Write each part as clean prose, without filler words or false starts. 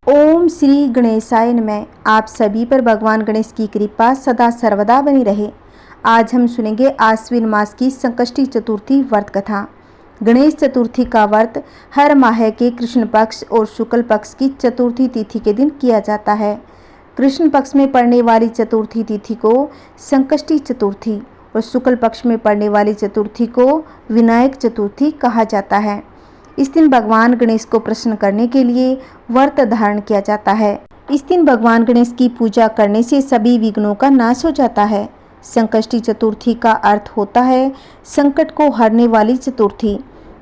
ओम श्री गणेशाय नमः। आप सभी पर भगवान गणेश की कृपा सदा सर्वदा बनी रहे। आज हम सुनेंगे आश्विन मास की संकष्टी चतुर्थी व्रत कथा। गणेश चतुर्थी का व्रत हर माह के कृष्ण पक्ष और शुक्ल पक्ष की चतुर्थी तिथि के दिन किया जाता है। कृष्ण पक्ष में पड़ने वाली चतुर्थी तिथि को संकष्टी चतुर्थी और शुक्ल पक्ष में पड़ने वाली चतुर्थी को विनायक चतुर्थी कहा जाता है। इस दिन भगवान गणेश को प्रसन्न करने के लिए व्रत धारण किया जाता है। इस दिन भगवान गणेश की पूजा करने से सभी विघ्नों का नाश हो जाता है। संकष्टी चतुर्थी का अर्थ होता है संकट को हरने वाली चतुर्थी।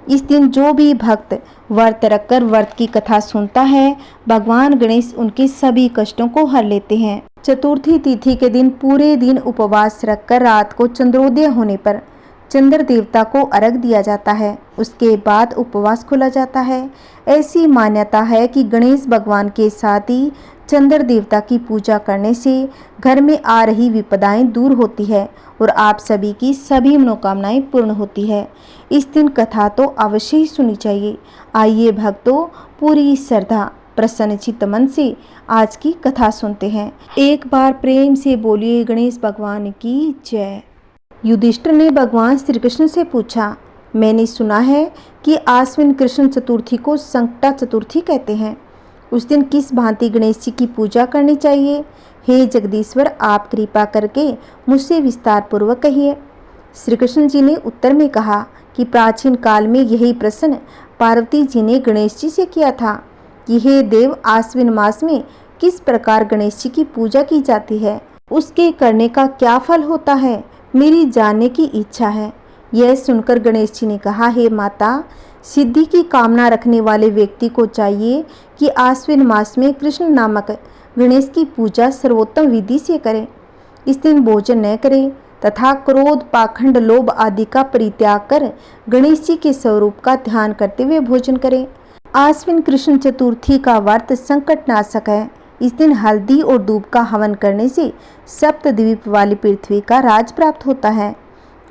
इस दिन जो भी भक्त व्रत रखकर व्रत की कथा सुनता है, भगवान गणेश उनके सभी कष्टों को हर लेते हैं। चतुर्थी तिथि के दिन पूरे दिन उपवास रखकर रात को चंद्रोदय होने पर चंद्र देवता को अर्घ दिया जाता है। उसके बाद उपवास खोला जाता है। ऐसी मान्यता है कि गणेश भगवान के साथ ही चंद्र देवता की पूजा करने से घर में आ रही विपदाएं दूर होती है और आप सभी की सभी मनोकामनाएं पूर्ण होती है। इस दिन कथा तो अवश्य ही सुनी चाहिए। आइए भक्तों, पूरी श्रद्धा प्रसन्नचित्त मन से आज की कथा सुनते हैं। एक बार प्रेम से बोलिए गणेश भगवान की जय। युधिष्ठिर ने भगवान श्री कृष्ण से पूछा, मैंने सुना है कि आश्विन कृष्ण चतुर्थी को संकटा चतुर्थी कहते हैं। उस दिन किस भांति गणेश जी की पूजा करनी चाहिए? हे जगदीश्वर, आप कृपा करके मुझसे विस्तार पूर्वक कहिए। श्री कृष्ण जी ने उत्तर में कहा कि प्राचीन काल में यही प्रश्न पार्वती जी ने गणेश जी से किया था कि हे देव, आश्विन मास में किस प्रकार गणेश जी की पूजा की जाती है, उसके करने का क्या फल होता है, मेरी जानने की इच्छा है। यह सुनकर गणेश जी ने कहा, हे माता, सिद्धि की कामना रखने वाले व्यक्ति को चाहिए कि आश्विन मास में कृष्ण नामक गणेश की पूजा सर्वोत्तम विधि से करें। इस दिन भोजन न करें तथा क्रोध, पाखंड, लोभ आदि का परित्याग कर गणेश जी के स्वरूप का ध्यान करते हुए भोजन करें। आश्विन कृष्ण चतुर्थी का व्रत संकटनाशक है। इस दिन हल्दी और दूब का हवन करने से सप्तद्वीप वाली पृथ्वी का राज प्राप्त होता है।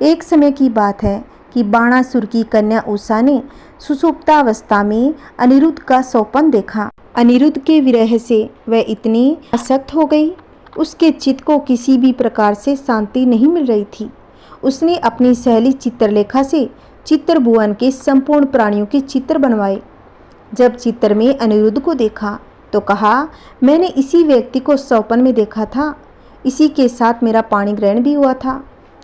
एक समय की बात है कि बाणासुर की कन्या उषा ने सुषुप्तावस्था में अनिरुद्ध का स्वप्न देखा। अनिरुद्ध के विरह से वह इतनी आसक्त हो गई, उसके चित्त को किसी भी प्रकार से शांति नहीं मिल रही थी। उसने अपनी सहेली चित्रलेखा से चित्रभुवन के संपूर्ण प्राणियों के चित्र बनवाए। जब चित्र में अनिरुद्ध को देखा तो कहा, मैंने इसी व्यक्ति को स्वप्न में देखा था, इसी के साथ मेरा पाणी ग्रहण भी हुआ था।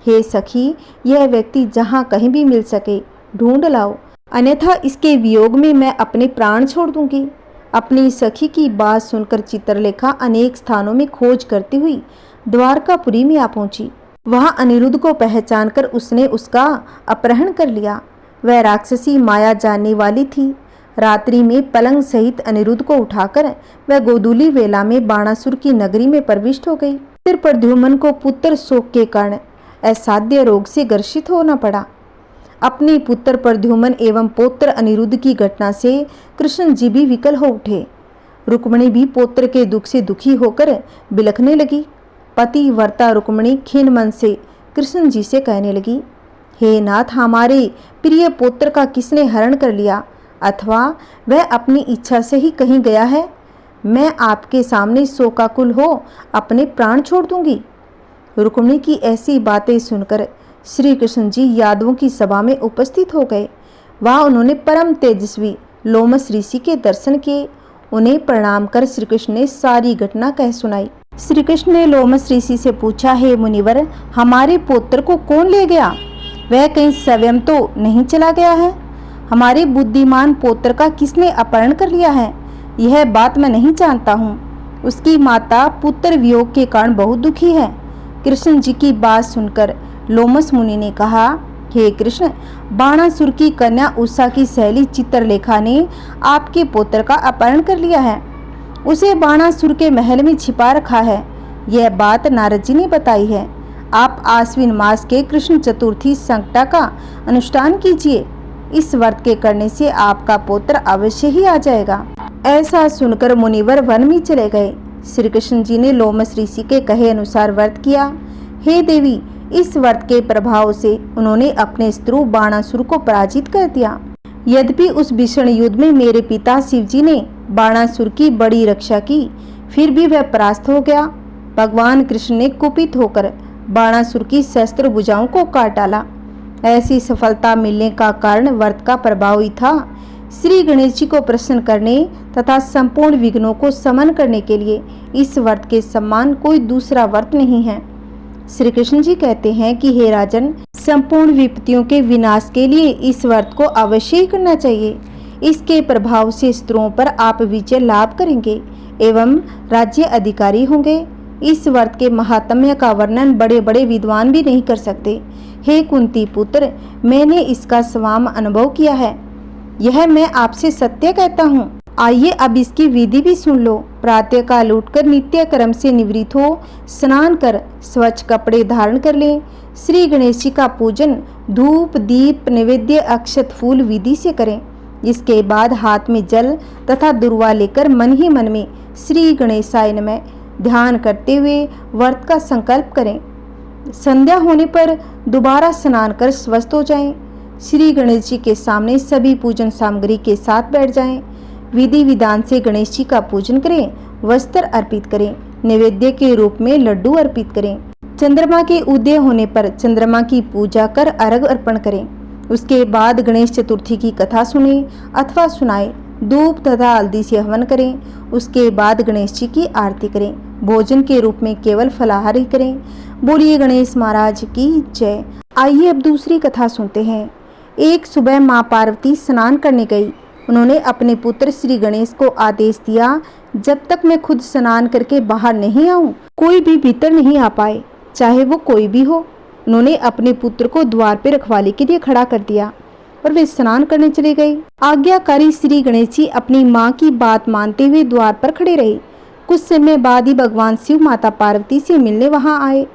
हे सखी, यह व्यक्ति जहाँ कहीं भी मिल सके ढूंढ लाओ, अन्यथा इसके वियोग में मैं अपने प्राण छोड़ दूंगी। अपनी सखी की बात सुनकर चित्रलेखा अनेक स्थानों में खोज करती हुई द्वारकापुरी में आ पहुंची। वहाँ अनिरुद्ध को पहचानकर उसने उसका अपहरण कर लिया। वह राक्षसी माया जानने वाली थी। रात्रि में पलंग सहित अनिरुद्ध को उठाकर वह गोधूली वेला में बाणासुर की नगरी में प्रविष्ट हो गई। फिर प्रद्युम्न को पुत्र शोक के कारण असाध्य रोग से ग्रसित होना पड़ा। अपने पुत्र प्रद्युम्न एवं पौत्र अनिरुद्ध की घटना से कृष्ण जी भी विकल हो उठे। रुक्मिणी भी पौत्र के दुख से दुखी होकर बिलखने लगी। पति वर्ता रुक्मिणी खीन मन से कृष्ण जी से कहने लगी, हे नाथ, हमारे प्रिय पुत्र का किसने हरण कर लिया, अथवा वह अपनी इच्छा से ही कहीं गया है? मैं आपके सामने शोकाकुल हो अपने प्राण छोड़ दूंगी। रुक्मिणी की ऐसी बातें सुनकर श्री कृष्ण जी यादवों की सभा में उपस्थित हो गए। वहाँ उन्होंने परम तेजस्वी लोमस ऋषि के दर्शन किए। उन्हें प्रणाम कर श्री कृष्ण ने सारी घटना कह सुनाई। श्री कृष्ण ने लोमस ऋषि से पूछा, हे मुनिवर, हमारे पुत्र को कौन ले गया? वह कहीं स्वयं तो नहीं चला गया है? हमारे बुद्धिमान पुत्र का किसने अपहरण कर लिया है? यह बात मैं नहीं जानता हूँ। उसकी माता पुत्र वियोग के कारण बहुत दुखी है। कृष्ण जी की बात सुनकर लोमस मुनि ने कहा, हे कृष्ण, बाणासुर की कन्या उषा की सहेली चित्रलेखा ने आपके पुत्र का अपहरण कर लिया है। उसे बाणासुर के महल में छिपा रखा है। यह बात नारद जी ने बताई है। आप आश्विन मास के कृष्ण चतुर्थी संकटा का अनुष्ठान कीजिए। इस व्रत के करने से आपका पुत्र अवश्य ही आ जाएगा। ऐसा सुनकर मुनिवर वन में चले गए। श्री कृष्ण जी ने लोमस ऋषि के कहे अनुसार व्रत किया। हे देवी, इस व्रत के प्रभाव से उन्होंने अपने शत्रु बाणासुर को पराजित कर दिया। यद्यपि उस भीषण युद्ध में मेरे पिता शिव जी ने बाणासुर की बड़ी रक्षा की, फिर भी वह परास्त हो गया। भगवान कृष्ण ने कुपित होकर बाणासुर की शस्त्र भुजाओं को काट डाला। ऐसी सफलता मिलने का कारण व्रत का प्रभाव ही था। श्री गणेश जी को प्रसन्न करने तथा संपूर्ण विघ्नों को समन करने के लिए इस व्रत के समान कोई दूसरा व्रत नहीं है। श्री कृष्ण जी कहते हैं कि हे राजन, संपूर्ण विपत्तियों के विनाश के लिए इस व्रत को अवश्य ही करना चाहिए। इसके प्रभाव से शत्रुओं पर आप विजय लाभ करेंगे एवं राज्य अधिकारी होंगे। इस व्रत के महात्म्य का वर्णन बड़े बड़े विद्वान भी नहीं कर सकते। हे कुंती पुत्र, मैंने इसका स्वाम अनुभव किया है, यह मैं आपसे सत्य कहता हूँ। आइए अब इसकी विधि भी सुन लो। प्रातः काल उठकर नित्य कर्म से निवृत्त हो स्नान कर स्वच्छ कपड़े धारण कर लें। श्री गणेश जी का पूजन धूप दीप नैवेद्य अक्षत फूल विधि से करें। इसके बाद हाथ में जल तथा दुर्वा लेकर मन ही मन में श्री गणेशाय नमः ध्यान करते हुए व्रत का संकल्प करें। संध्या होने पर दोबारा स्नान कर स्वस्थ हो जाएं। श्री गणेश जी के सामने सभी पूजन सामग्री के साथ बैठ जाएं। विधि विधान से गणेश जी का पूजन करें, वस्त्र अर्पित करें, नैवेद्य के रूप में लड्डू अर्पित करें। चंद्रमा के उदय होने पर चंद्रमा की पूजा कर अर्घ अर्पण करें। उसके बाद गणेश चतुर्थी की कथा सुने अथवा सुनाए, धूप तथा हल्दी से हवन करें। उसके बाद गणेश जी की आरती करें। भोजन के रूप में केवल फलाहारी करें। बोलिए गणेश महाराज की जय। आइए अब दूसरी कथा सुनते हैं। एक सुबह माँ पार्वती स्नान करने गई। उन्होंने अपने पुत्र श्री गणेश को आदेश दिया, जब तक मैं खुद स्नान करके बाहर नहीं आऊं, कोई भी भीतर नहीं आ पाए, चाहे वो कोई भी हो। उन्होंने अपने पुत्र को द्वार पर रखवाले के लिए खड़ा कर दिया और वे स्नान करने चले गए। आज्ञाकारी श्री गणेश जी अपनी माँ की बात मानते हुए द्वार पर खड़े रहे। कुछ समय बाद ही भगवान शिव माता पार्वती से मिलने वहां आए।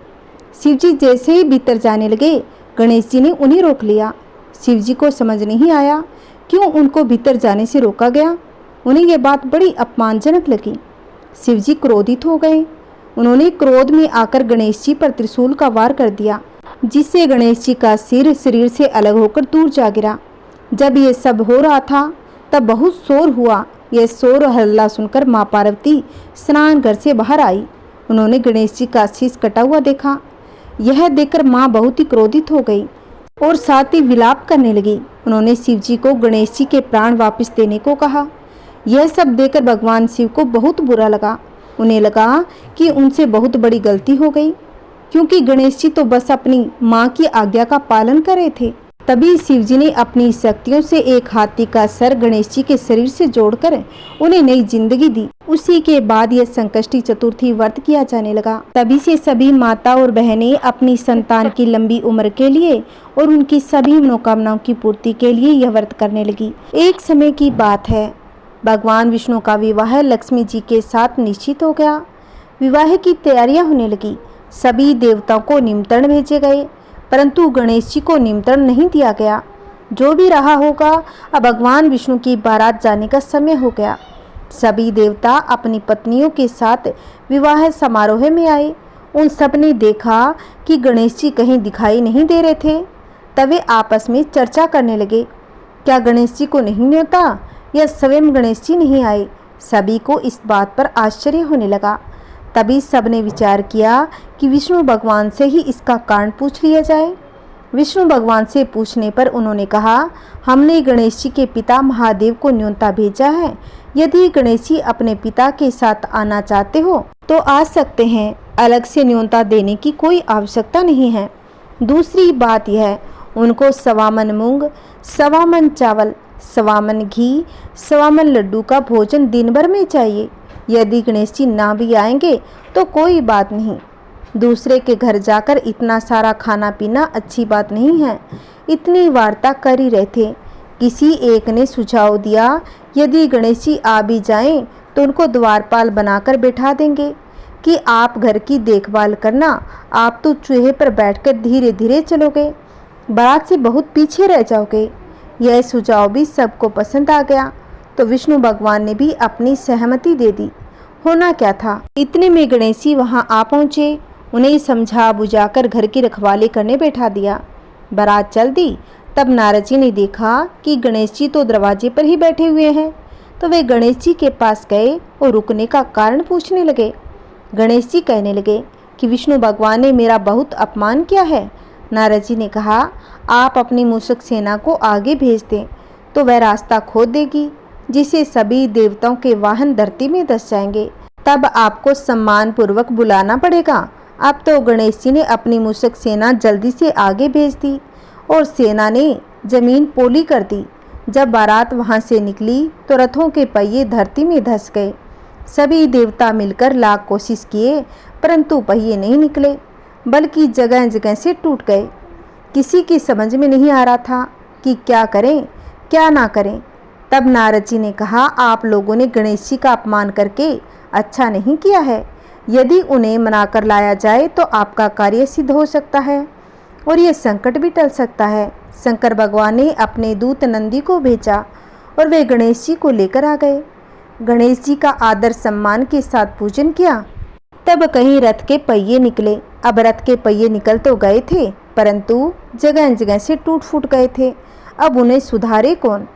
शिव जी जैसे ही भीतर जाने लगे, गणेश जी ने उन्हें रोक लिया। शिव जी को समझ नहीं आया क्यों उनको भीतर जाने से रोका गया। उन्हें यह बात बड़ी अपमानजनक लगी। शिव जी क्रोधित हो गए। उन्होंने क्रोध में आकर गणेश जी पर त्रिशूल का वार कर दिया, जिससे गणेश जी का सिर शरीर से अलग होकर दूर जा गिरा। जब ये सब हो रहा था तब बहुत शोर हुआ। यह शोर और हल्ला सुनकर माँ पार्वती स्नान घर से बाहर आई। उन्होंने गणेश जी का शीश कटा हुआ देखा। यह देखकर माँ बहुत ही क्रोधित हो गई और साथ ही विलाप करने लगी। उन्होंने शिव जी को गणेश जी के प्राण वापस देने को कहा। यह सब देखकर भगवान शिव को बहुत बुरा लगा। उन्हें लगा कि उनसे बहुत बड़ी गलती हो गई, क्योंकि गणेश जी तो बस अपनी माँ की आज्ञा का पालन कर रहे थे। तभी शिव जी ने अपनी शक्तियों से एक हाथी का सर गणेश जी के शरीर से जोड़कर उन्हें नई जिंदगी दी। उसी के बाद यह संकष्टी चतुर्थी व्रत किया जाने लगा। तभी से सभी माता और बहनें अपनी संतान की लंबी उम्र के लिए और उनकी सभी मनोकामनाओं की पूर्ति के लिए यह व्रत करने लगी। एक समय की बात है, भगवान विष्णु का विवाह लक्ष्मी जी के साथ निश्चित हो गया। विवाह की तैयारियां होने लगी। सभी देवताओं को निमंत्रण भेजे गए, परंतु गणेश जी को निमंत्रण नहीं दिया गया। जो भी रहा होगा, अब भगवान विष्णु की बारात जाने का समय हो गया। सभी देवता अपनी पत्नियों के साथ विवाह समारोह में आए। उन सब ने देखा कि गणेश जी कहीं दिखाई नहीं दे रहे थे। तब वे आपस में चर्चा करने लगे, क्या गणेश जी को नहीं न्योता या स्वयं गणेश जी नहीं आए। सभी को इस बात पर आश्चर्य होने लगा। तभी सबने विचार किया कि विष्णु भगवान से ही इसका कारण पूछ लिया जाए। विष्णु भगवान से पूछने पर उन्होंने कहा, हमने गणेश जी के पिता महादेव को न्योता भेजा है। यदि गणेश जी अपने पिता के साथ आना चाहते हो तो आ सकते हैं, अलग से न्योता देने की कोई आवश्यकता नहीं है। दूसरी बात यह, उनको 1.25 मन मूंग, 1.25 मन चावल, 1.25 मन घी, 1.25 मन लड्डू का भोजन दिन भर में चाहिए। यदि गणेश जी ना भी आएंगे तो कोई बात नहीं। दूसरे के घर जाकर इतना सारा खाना पीना अच्छी बात नहीं है। इतनी वार्ता कर ही रहे थे, किसी एक ने सुझाव दिया, यदि गणेश जी आ भी जाएं तो उनको द्वारपाल बनाकर बैठा देंगे कि आप घर की देखभाल करना, आप तो चूहे पर बैठकर धीरे धीरे चलोगे, बारात से बहुत पीछे रह जाओगे। यह सुझाव भी सबको पसंद आ गया, तो विष्णु भगवान ने भी अपनी सहमति दे दी। होना क्या था, इतने में गणेश जी वहाँ आ पहुँचे। उन्हें समझा बुझाकर घर की रखवाली करने बैठा दिया। बारात चल दी। तब नारद जी ने देखा कि गणेश जी तो दरवाजे पर ही बैठे हुए हैं। तो वे गणेश जी के पास गए और रुकने का कारण पूछने लगे। गणेश जी कहने लगे कि विष्णु भगवान ने मेरा बहुत अपमान किया है। नारद जी ने कहा, आप अपनी मूषक सेना को आगे भेज दें तो वह रास्ता खोद देगी, जिसे सभी देवताओं के वाहन धरती में धंस जाएंगे। तब आपको सम्मान पूर्वक बुलाना पड़ेगा। अब तो गणेश जी ने अपनी मूषक सेना जल्दी से आगे भेज दी और सेना ने जमीन पोली कर दी। जब बारात वहां से निकली तो रथों के पहिए धरती में धंस गए। सभी देवता मिलकर लाख कोशिश किए, परंतु पहिए नहीं निकले, बल्कि जगह जगह से टूट गए। किसी की समझ में नहीं आ रहा था कि क्या करें क्या ना करें। तब नारद जी ने कहा, आप लोगों ने गणेश जी का अपमान करके अच्छा नहीं किया है। यदि उन्हें मनाकर लाया जाए तो आपका कार्य सिद्ध हो सकता है और ये संकट भी टल सकता है। शंकर भगवान ने अपने दूत नंदी को भेजा और वे गणेश जी को लेकर आ गए। गणेश जी का आदर सम्मान के साथ पूजन किया। तब कहीं रथ के पहिए निकले। अब रथ के पहिए निकल तो गए थे, परंतु जगह जगह से टूट फूट गए थे। अब उन्हें सुधारे कौन?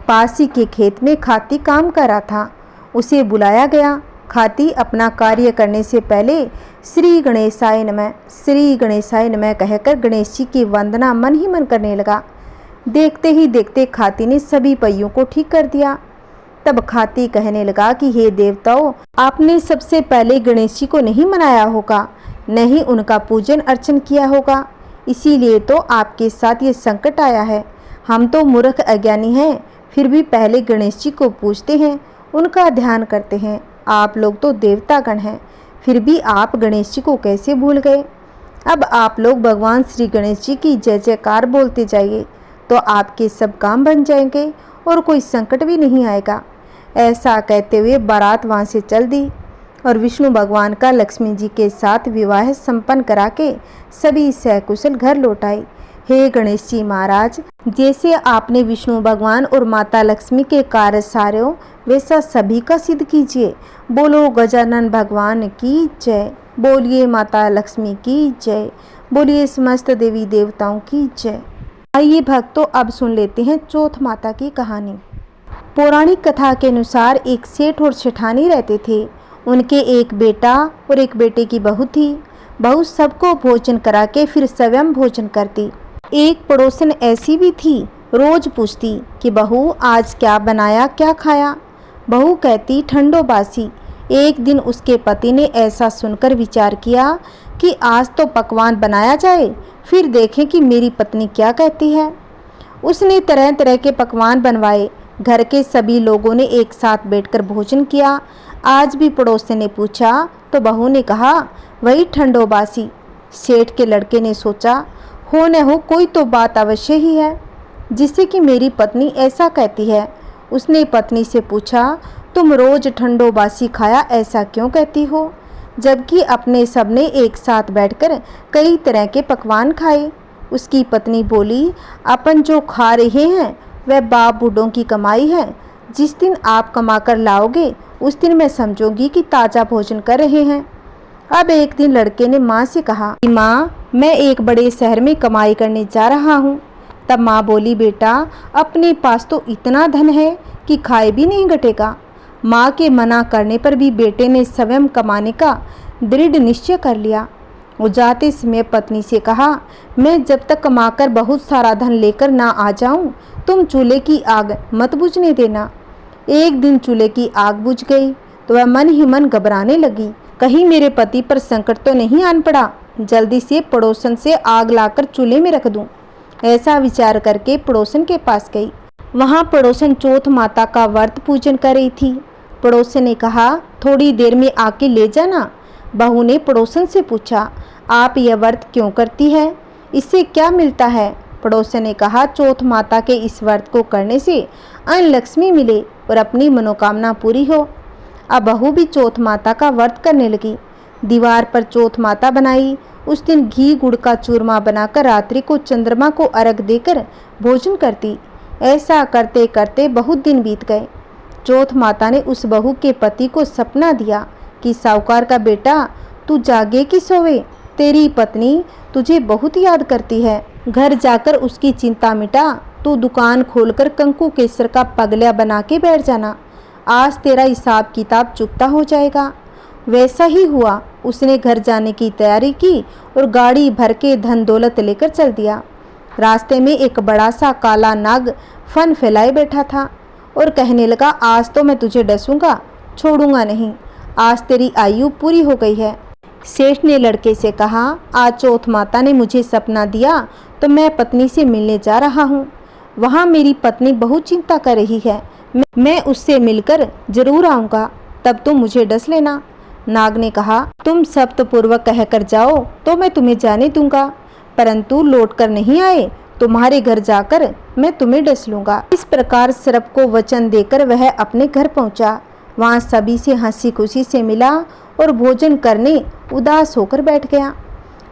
पास ही के खेत में खाती काम कर रहा था, उसे बुलाया गया। खाती अपना कार्य करने से पहले श्री गणेशाय नमः कहकर गणेश जी की वंदना मन ही मन करने लगा। देखते ही देखते खाती ने सभी पहियों को ठीक कर दिया। तब खाती कहने लगा कि हे देवताओं, आपने सबसे पहले गणेश जी को नहीं मनाया होगा, न ही उनका पूजन अर्चन किया होगा, इसीलिए तो आपके साथ ये संकट आया है। हम तो मूर्ख अज्ञानी हैं, फिर भी पहले गणेश जी को पूजते हैं, उनका ध्यान करते हैं। आप लोग तो देवतागण हैं, फिर भी आप गणेश जी को कैसे भूल गए? अब आप लोग भगवान श्री गणेश जी की जय जयकार बोलते जाइए, तो आपके सब काम बन जाएंगे और कोई संकट भी नहीं आएगा। ऐसा कहते हुए बारात वहाँ से चल दी और विष्णु भगवान का लक्ष्मी जी के साथ विवाह संपन्न करा के सभी सकुशल घर लौट आए। हे गणेश जी महाराज, जैसे आपने विष्णु भगवान और माता लक्ष्मी के कार्य सारे वैसा सभी का सिद्ध कीजिए। बोलो गजानन भगवान की जय, बोलिए माता लक्ष्मी की जय, बोलिए समस्त देवी देवताओं की जय। आइए भक्तों, अब सुन लेते हैं चौथ माता की कहानी। पौराणिक कथा के अनुसार एक सेठ और सेठानी रहते थे। उनके एक बेटा और एक बेटे की बहू थी। बहू सबको भोजन करा के फिर स्वयं भोजन करती। एक पड़ोसन ऐसी भी थी, रोज पूछती कि बहू आज क्या बनाया, क्या खाया। बहू कहती ठंडो बासी। एक दिन उसके पति ने ऐसा सुनकर विचार किया कि आज तो पकवान बनाया जाए, फिर देखें कि मेरी पत्नी क्या कहती है। उसने तरह तरह के पकवान बनवाए। घर के सभी लोगों ने एक साथ बैठकर भोजन किया। आज भी पड़ोसन ने पूछा तो बहू ने कहा वही ठंडो बासी। सेठ के लड़के ने सोचा हो न हो कोई तो बात अवश्य ही है जिससे कि मेरी पत्नी ऐसा कहती है। उसने पत्नी से पूछा तुम रोज ठंडो बासी खाया ऐसा क्यों कहती हो, जबकि अपने सबने एक साथ बैठकर कई तरह के पकवान खाए। उसकी पत्नी बोली अपन जो खा रहे हैं वह बाप बूढ़ों की कमाई है। जिस दिन आप कमाकर लाओगे उस दिन मैं समझूंगी कि ताज़ा भोजन कर रहे हैं। अब एक दिन लड़के ने माँ से कहा कि माँ मैं एक बड़े शहर में कमाई करने जा रहा हूँ। तब माँ बोली बेटा अपने पास तो इतना धन है कि खाए भी नहीं घटेगा। माँ के मना करने पर भी बेटे ने स्वयं कमाने का दृढ़ निश्चय कर लिया। वो जाते समय पत्नी से कहा मैं जब तक कमाकर बहुत सारा धन लेकर ना आ जाऊं तुम चूल्हे की आग मत बुझने देना। एक दिन चूल्हे की आग बुझ गई तो वह मन ही मन घबराने लगी, कहीं मेरे पति पर संकट तो नहीं आन पड़ा, जल्दी से पड़ोसन से आग लाकर चूल्हे में रख दूं। ऐसा विचार करके पड़ोसन के पास गई। वहां पड़ोसन चौथ माता का व्रत पूजन कर रही थी। पड़ोसन ने कहा थोड़ी देर में आके ले जाना। बहू ने पड़ोसन से पूछा आप यह व्रत क्यों करती है, इससे क्या मिलता है। पड़ोसन ने कहा चौथ माता के इस व्रत को करने से अन्न लक्ष्मी मिले और अपनी मनोकामना पूरी हो। अब बहू भी चौथ माता का व्रत करने लगी। दीवार पर चौथ माता बनाई। उस दिन घी गुड़ का चूरमा बनाकर रात्रि को चंद्रमा को अर्घ देकर भोजन करती। ऐसा करते करते बहुत दिन बीत गए। चौथ माता ने उस बहू के पति को सपना दिया कि साहूकार का बेटा तू जागे कि सोवे, तेरी पत्नी तुझे बहुत याद करती है, घर जाकर उसकी चिंता मिटा, तू दुकान खोलकर कंकु केसर का पगलिया बना के बैठ जाना। आज तेरा हिसाब किताब चुकता हो जाएगा। वैसा ही हुआ। उसने घर जाने की तैयारी की और गाड़ी भर के धन दौलत लेकर चल दिया। रास्ते में एक बड़ा सा काला नाग फन फैलाए बैठा था और कहने लगा, आज तो मैं तुझे डसूंगा, छोड़ूंगा नहीं। आज तेरी आयु पूरी हो गई है। सेठ ने लड़के से कहा, आज चौथ माता ने मुझे सपना दिया तो मैं पत्नी से मिलने जा रहा हूँ। वहाँ मेरी पत्नी बहुत चिंता कर रही है। मैं उससे मिलकर जरूर आऊँगा, तब तुम मुझे डस लेना। नाग ने कहा, तुम सप्तपूर्वक कहकर जाओ तो मैं तुम्हें जाने दूंगा, परंतु लौटकर नहीं आए तुम्हारे घर जाकर मैं तुम्हें डस लूंगा। इस प्रकार सर्प को वचन देकर वह अपने घर पहुंचा। वहां सभी से हंसी खुशी से मिला और भोजन करने उदास होकर बैठ गया।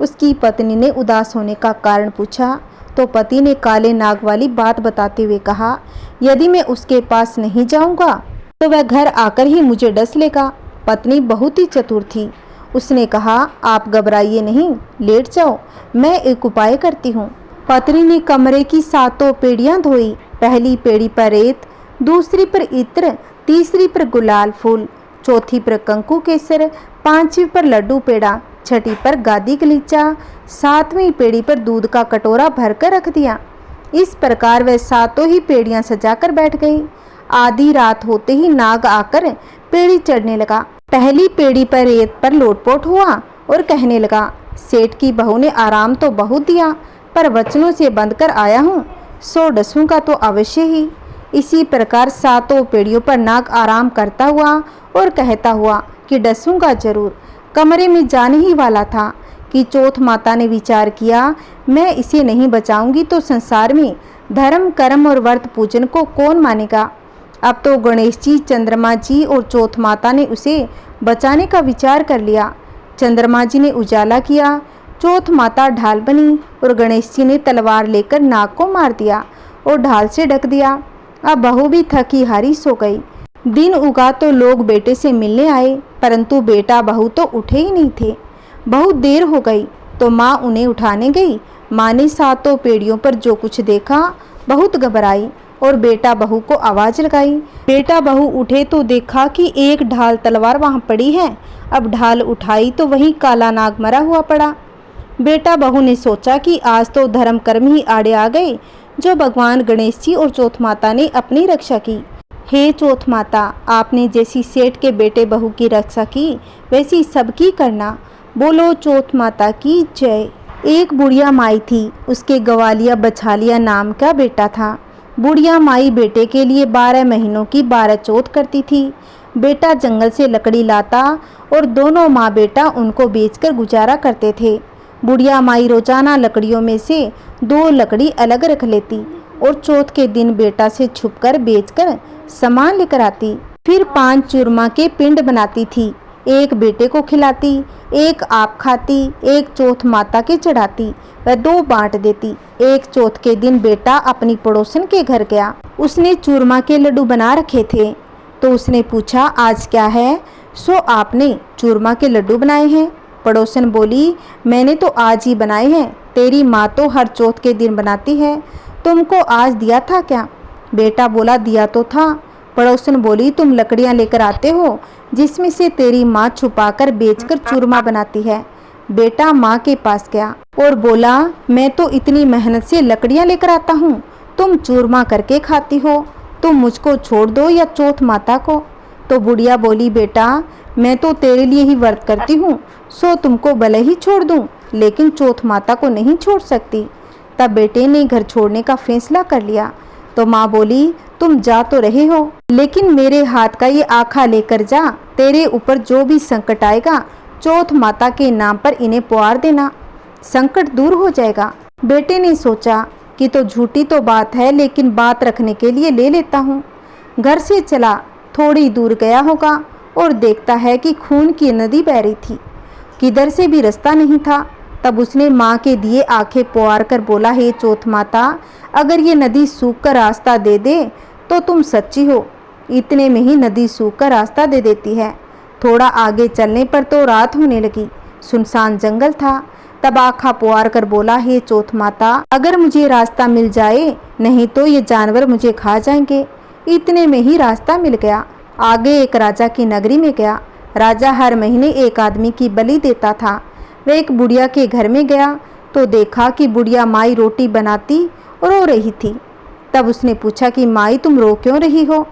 उसकी पत्नी ने उदास होने का कारण पूछा तो पति ने काले नाग वाली बात बताते हुए कहा, यदि मैं उसके पास नहीं जाऊंगा तो वह घर आकर ही मुझे डस लेगा। पत्नी बहुत ही चतुर थी। उसने कहा, आप घबराइए नहीं, लेट जाओ, मैं एक उपाय करती हूँ। पत्नी ने कमरे की 7 पेड़ियाँ धोई। पहली पेड़ी पर रेत, दूसरी पर इत्र, तीसरी पर गुलाल फूल, चौथी पर कंकु केसर, 5वीं पर लड्डू पेड़ा, 6ठी पर गादी गलीचा, 7वीं पेड़ी पर दूध का कटोरा भरकर रख दिया। इस प्रकार वह 7 ही पेड़ियाँ सजाकर बैठ गई। आधी रात होते ही नाग आकर पेड़ी चढ़ने लगा। पहली पेड़ी पर रेत पर लोटपोट हुआ और कहने लगा, सेठ की बहू ने आराम तो बहुत दिया, पर वचनों से बंध कर आया हूँ, सो डसूंगा तो अवश्य ही। इसी प्रकार 7 पेड़ियों पर नाग आराम करता हुआ और कहता हुआ कि डसूंगा जरूर। कमरे में जाने ही वाला था कि चौथ माता ने विचार किया, मैं इसे नहीं बचाऊंगी तो संसार में धर्म कर्म और व्रत पूजन को कौन मानेगा। अब तो गणेश जी, चंद्रमा जी और चौथ माता ने उसे बचाने का विचार कर लिया। चंद्रमा जी ने उजाला किया, चौथ माता ढाल बनी और गणेश जी ने तलवार लेकर नाग को मार दिया और ढाल से ढक दिया। अब बहू भी थकी हारी सो गई। दिन उगा तो लोग बेटे से मिलने आए, परंतु बेटा बहू तो उठे ही नहीं थे। बहुत देर हो गई तो माँ उन्हें उठाने गई। माँ ने 7 पेड़ियों पर जो कुछ देखा बहुत घबराई और बेटा बहू को आवाज लगाई। बेटा बहू उठे तो देखा कि एक ढाल तलवार वहां पड़ी है। अब ढाल उठाई तो वहीं काला नाग मरा हुआ पड़ा। बेटा बहू ने सोचा कि आज तो धर्म कर्म ही आड़े आ गए, जो भगवान गणेश जी और चौथ माता ने अपनी रक्षा की। हे चौथ माता, आपने जैसी सेठ के बेटे बहू की रक्षा की वैसी सबकी करना। बोलो चौथ माता की जय। एक बुढ़िया माई थी, उसके गवालिया बछालिया नाम का बेटा था। बुढ़िया माई बेटे के लिए 12 महीनों की 12 चौथ करती थी। बेटा जंगल से लकड़ी लाता और दोनों माँ बेटा उनको बेचकर गुजारा करते थे। बुढ़िया माई रोजाना लकड़ियों में से 2 लकड़ी अलग रख लेती और चौथ के दिन बेटा से छुपकर बेचकर सामान लेकर आती। फिर 5 चूरमा के पिंड बनाती थी, एक बेटे को खिलाती, एक आप खाती, एक चौथ माता के चढ़ाती व 2 बांट देती। एक चौथ के दिन बेटा अपनी पड़ोसन के घर गया। उसने चूरमा के लड्डू बना रखे थे तो उसने पूछा, आज क्या है? सो आपने चूरमा के लड्डू बनाए हैं। पड़ोसन बोली, मैंने तो आज ही बनाए हैं, तेरी माँ तो हर चौथ के दिन बनाती है, तुमको आज दिया था क्या? बेटा बोला, दिया तो था। पड़ोसन बोली, तुम लकड़ियाँ लेकर आते हो जिसमें से तेरी माँ छुपाकर बेचकर चूरमा बनाती है। बेटा माँ के पास गया और बोला, मैं तो इतनी मेहनत से लकड़ियाँ लेकर आता हूँ, तुम चूरमा करके खाती हो, तुम मुझको छोड़ दो या चौथ माता को। तो बुढ़िया बोली, बेटा मैं तो तेरे लिए ही व्रत करती हूँ, सो तुमको भले ही छोड़ दूँ, लेकिन चौथ माता को नहीं छोड़ सकती। तब बेटे ने घर छोड़ने का फैसला कर लिया। तो माँ बोली, तुम जा तो रहे हो, लेकिन मेरे हाथ का ये आखा लेकर जा, तेरे ऊपर जो भी संकट आएगा चौथ माता के नाम पर इन्हें पुकार देना, संकट दूर हो जाएगा। बेटे ने सोचा कि तो झूठी तो बात है, लेकिन बात रखने के लिए ले लेता हूँ। घर से चला, थोड़ी दूर गया होगा और देखता है कि खून की नदी बह रही थी, किधर से भी रास्ता नहीं था। तब उसने माँ के दिए आंखें पुकार कर बोला, हे चौथ माता, अगर ये नदी सूख कर रास्ता दे दे तो तुम सच्ची हो। इतने में ही नदी सूख कर रास्ता दे देती है। थोड़ा आगे चलने पर तो रात होने लगी, सुनसान जंगल था। तब आँखा पुकार कर बोला, हे चौथ माता, अगर मुझे रास्ता मिल जाए, नहीं तो ये जानवर मुझे खा जाएंगे। इतने में ही रास्ता मिल गया। आगे एक राजा की नगरी में गया। राजा हर महीने एक आदमी की बलि देता था। वह एक बुढ़िया के घर में गया तो देखा कि बुढ़िया माई रोटी बनाती और रो रही थी। तब उसने पूछा कि माई तुम रो क्यों रही हो?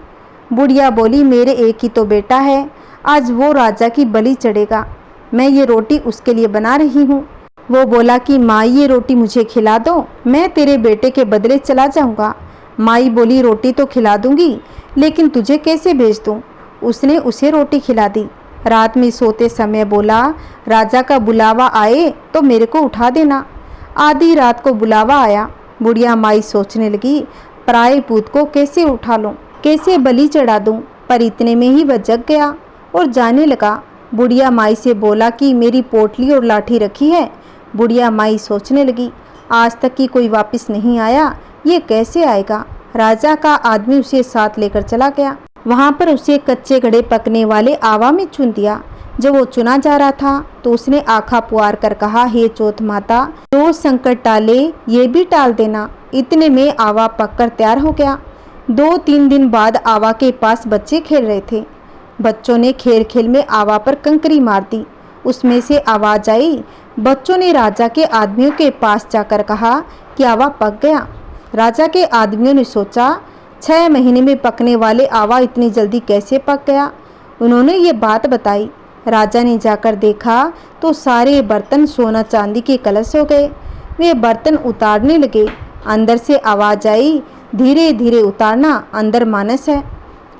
बुढ़िया बोली, मेरे एक ही तो बेटा है, आज वो राजा की बलि चढ़ेगा, मैं ये रोटी उसके लिए बना रही हूँ। वो बोला कि माई ये रोटी मुझे खिला दो, मैं तेरे बेटे के बदले चला जाऊँगा। माई बोली, रोटी तो खिला दूंगी, लेकिन तुझे कैसे भेज दूँ? उसने उसे रोटी खिला दी। रात में सोते समय बोला, राजा का बुलावा आए तो मेरे को उठा देना। आधी रात को बुलावा आया। बुढ़िया माई सोचने लगी, पराए पूत को कैसे उठा लूं, कैसे बलि चढ़ा दूं, पर इतने में ही वह जग गया और जाने लगा। बुढ़िया माई से बोला कि मेरी पोटली और लाठी रखी है। बुढ़िया माई सोचने लगी, आज तक की कोई वापस नहीं आया, ये कैसे आएगा? राजा का आदमी उसे साथ लेकर चला गया। वहां पर उसे कच्चे घड़े पकने वाले आवा में चुन दिया। जब वो चुना जा रहा था तो उसने आँखा पुआर कर कहा, हे चौथ माता, जो संकट टाले ये भी टाल देना। इतने में आवा पककर तैयार हो गया। 2-3 दिन बाद आवा के पास बच्चे खेल रहे थे। बच्चों ने खेल खेल में आवा पर कंकरी मार दी। उसमें से आवाज आई। बच्चों ने राजा के आदमियों के पास जाकर कहा कि आवा पक गया। राजा के आदमियों ने सोचा, 6 महीने में पकने वाले आवा इतनी जल्दी कैसे पक गया? उन्होंने ये बात बताई। राजा ने जाकर देखा तो सारे बर्तन सोना चांदी के कलश हो गए। वे बर्तन उतारने लगे। अंदर से आवाज आई, धीरे धीरे उतारना, अंदर मानस है।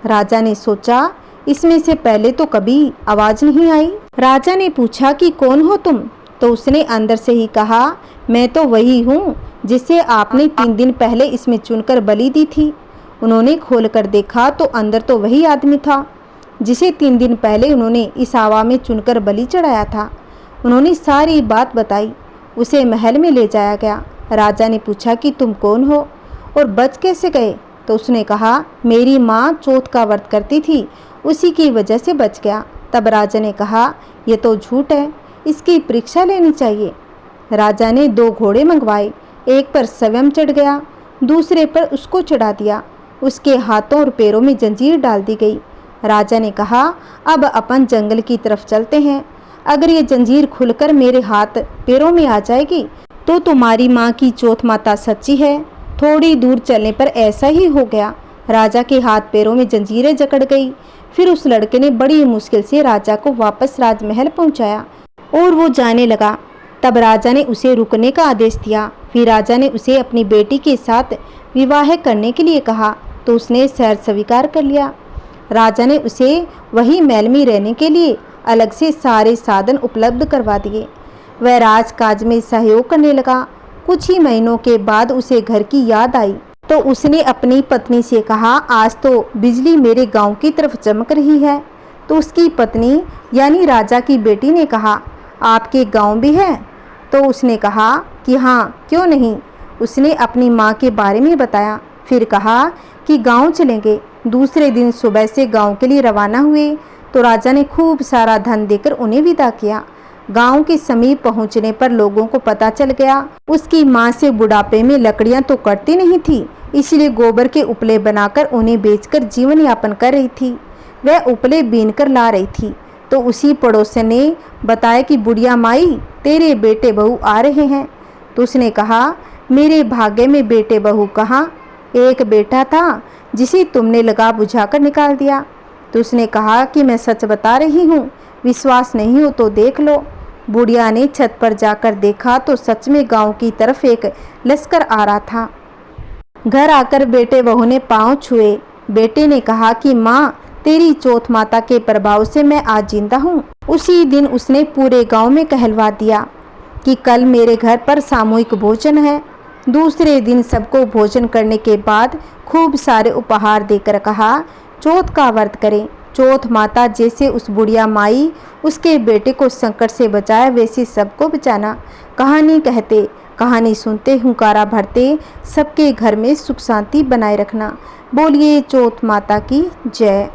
राजा ने सोचा, इसमें से पहले तो कभी आवाज नहीं आई। राजा ने पूछा कि कौन हो तुम? तो उसने अंदर से ही कहा, मैं तो वही हूँ जिसे आपने 3 दिन पहले इसमें चुनकर बलि दी थी। उन्होंने खोलकर देखा तो अंदर तो वही आदमी था जिसे 3 दिन पहले उन्होंने इस आवा में चुनकर बलि चढ़ाया था। उन्होंने सारी बात बताई। उसे महल में ले जाया गया। राजा ने पूछा कि तुम कौन हो और बच कैसे गए? तो उसने कहा, मेरी माँ चौथ का व्रत करती थी, उसी की वजह से बच गया। तब राजा ने कहा, यह तो झूठ है, इसकी परीक्षा लेनी चाहिए। राजा ने 2 घोड़े मंगवाए। एक पर स्वयं चढ़ गया, दूसरे पर उसको चढ़ा दिया। उसके हाथों और पैरों में जंजीर डाल दी गई। राजा ने कहा, अब अपन जंगल की तरफ चलते हैं। अगर ये जंजीर खुलकर मेरे हाथ पैरों में आ जाएगी तो तुम्हारी माँ की चौथ माता सच्ची है। थोड़ी दूर चलने पर ऐसा ही हो गया। राजा के हाथ पैरों में जंजीरें जकड़ गई। फिर उस लड़के ने बड़ी मुश्किल से राजा को वापस राजमहल पहुंचाया और वो जाने लगा। तब राजा ने उसे रुकने का आदेश दिया। फिर राजा ने उसे अपनी बेटी के साथ विवाह करने के लिए कहा तो उसने शर्त स्वीकार कर लिया। राजा ने उसे वही महल में रहने के लिए अलग से सारे साधन उपलब्ध करवा दिए। वह राजकाज में सहयोग करने लगा। कुछ ही महीनों के बाद उसे घर की याद आई तो उसने अपनी पत्नी से कहा, आज तो बिजली मेरे गांव की तरफ चमक रही है। तो उसकी पत्नी यानी राजा की बेटी ने कहा, आपके गांव भी है? तो उसने कहा कि हाँ, क्यों नहीं। उसने अपनी माँ के बारे में बताया। फिर कहा कि गांव चलेंगे। दूसरे दिन सुबह से गांव के लिए रवाना हुए तो राजा ने खूब सारा धन देकर उन्हें विदा किया। गांव के समीप पहुंचने पर लोगों को पता चल गया उसकी माँ से बुढ़ापे में लकड़ियां तो कटती नहीं थी, इसलिए गोबर के उपले बनाकर उन्हें बेचकर जीवन यापन कर रही थी। वह उपले बीनकर ला रही थी तो उसी पड़ोसन ने बताया कि बुढ़िया माई, तेरे बेटे बहू आ रहे हैं। तो उसने कहा, मेरे भाग्य में बेटे बहू कहाँ? एक बेटा था जिसे तुमने लगा बुझाकर निकाल दिया। तो उसने कहा कि मैं सच बता रही हूँ, विश्वास नहीं हो तो देख लो। बुढ़िया ने छत पर जाकर देखा तो सच में गांव की तरफ एक लश्कर आ रहा था। घर आकर बेटे बहू ने पांव छुए। बेटे ने कहा कि माँ, तेरी चौथ माता के प्रभाव से मैं आज जिंदा हूँ। उसी दिन उसने पूरे गांव में कहलवा दिया कि कल मेरे घर पर सामूहिक भोजन है। दूसरे दिन सबको भोजन करने के बाद खूब सारे उपहार देकर कहा, चौथ का व्रत करें। चौथ माता जैसे उस बुढ़िया माई उसके बेटे को संकट से बचाया, वैसे सबको बचाना। कहानी कहते, कहानी सुनते, हुंकारा भरते, सबके घर में सुख शांति बनाए रखना। बोलिए चौथ माता की जय।